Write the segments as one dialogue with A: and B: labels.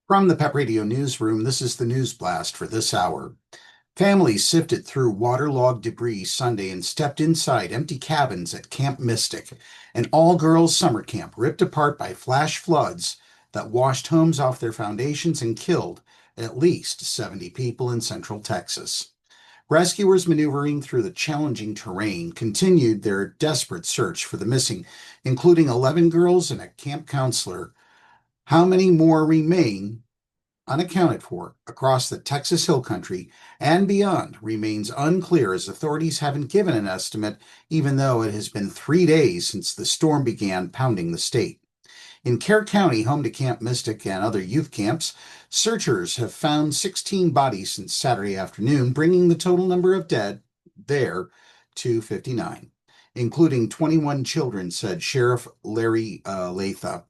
A: From the PEP Radio Newsroom, this is the news blast for this hour. Families sifted through waterlogged debris Sunday and stepped inside empty cabins at Camp Mystic, an all-girls summer camp ripped apart by flash floods that washed homes off their foundations and killed at least 70 people in central Texas. Rescuers maneuvering through the challenging terrain continued their desperate search for the missing, including 11 girls and a camp counselor. How many more remain unaccounted for across the Texas Hill Country and beyond remains unclear, as authorities haven't given an estimate, even though it has been 3 days since the storm began pounding the state. In Kerr County, home to Camp Mystic and other youth camps, searchers have found 16 bodies since Saturday afternoon, bringing the total number of dead there to 59, including 21 children, said Sheriff Larry Latha.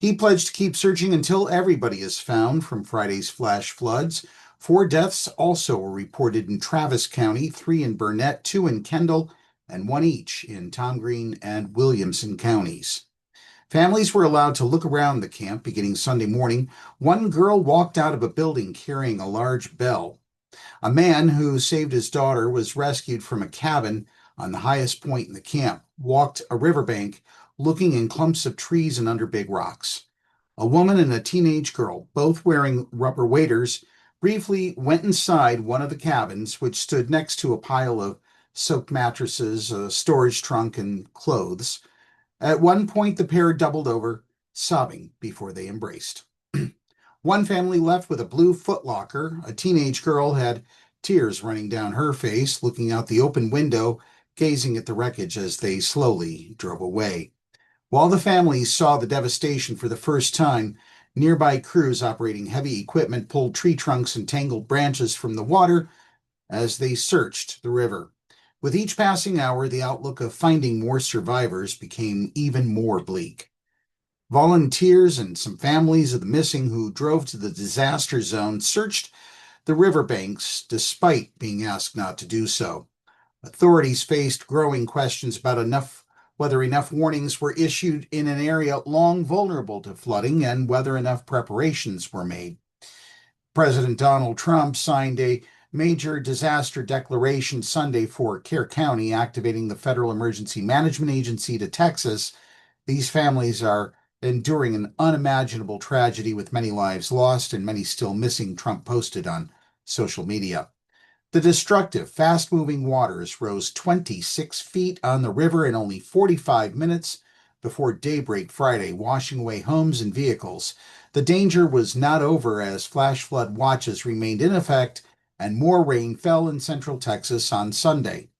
A: He pledged to keep searching until everybody is found from Friday's flash floods. 4 deaths also were reported in Travis County, 3 in Burnett, 2 in Kendall, and 1 each in Tom Green and Williamson counties. Families were allowed to look around the camp beginning Sunday morning. One girl walked out of a building carrying a large bell. A man who saved his daughter was rescued from a cabin on the highest point in the camp, walked a riverbank looking in clumps of trees and under big rocks. A woman and a teenage girl, both wearing rubber waders, briefly went inside one of the cabins, which stood next to a pile of soaked mattresses, a storage trunk, and clothes. At one point, the pair doubled over, sobbing before they embraced. One family left with a blue footlocker. A teenage girl had tears running down her face, looking out the open window, gazing at the wreckage as they slowly drove away. While the families saw the devastation for the first time, nearby crews operating heavy equipment pulled tree trunks and tangled branches from the water as they searched the river. With each passing hour, the outlook of finding more survivors became even more bleak. Volunteers and some families of the missing who drove to the disaster zone searched the riverbanks despite being asked not to do so. Authorities faced growing questions about whether enough warnings were issued in an area long vulnerable to flooding and whether enough preparations were made. President Donald Trump signed a major disaster declaration Sunday for Kerr County, activating the Federal Emergency Management Agency to Texas. These families are enduring an unimaginable tragedy with many lives lost and many still missing, Trump posted on social media. The destructive, fast-moving waters rose 26 feet on the river in only 45 minutes before daybreak Friday, washing away homes and vehicles. The danger was not over as flash flood watches remained in effect and more rain fell in central Texas on Sunday.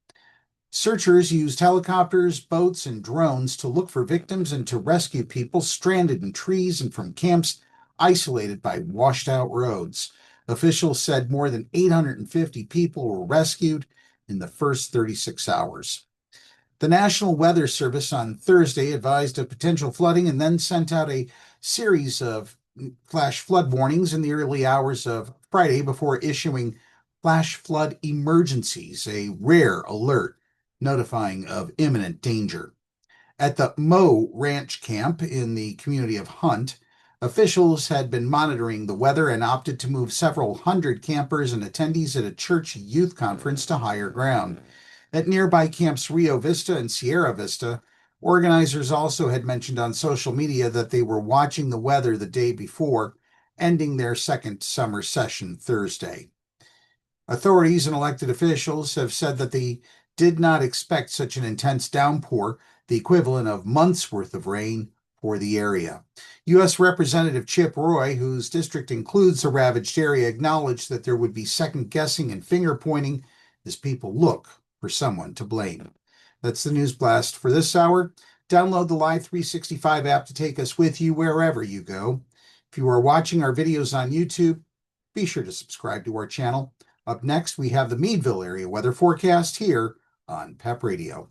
A: Searchers used helicopters, boats, and drones to look for victims and to rescue people stranded in trees and from camps isolated by washed-out roads. Officials said more than 850 people were rescued in the first 36 hours. The National Weather Service on Thursday advised of potential flooding and then sent out a series of flash flood warnings in the early hours of Friday before issuing flash flood emergencies, a rare alert notifying of imminent danger. At the Moe Ranch Camp in the community of Hunt, officials had been monitoring the weather and opted to move several hundred campers and attendees at a church youth conference to higher ground. At nearby camps Rio Vista and Sierra Vista, organizers also had mentioned on social media that they were watching the weather the day before, ending their second summer session Thursday. Authorities and elected officials have said that they did not expect such an intense downpour, the equivalent of months' worth of rain, for the area. U.S. Representative Chip Roy, whose district includes the ravaged area, acknowledged that there would be second-guessing and finger-pointing as people look for someone to blame. That's the News Blast for this hour. Download the Live 365 app to take us with you wherever you go. If you are watching our videos on YouTube, be sure to subscribe to our channel. Up next, we have the Meadville area weather forecast here on PEP Radio.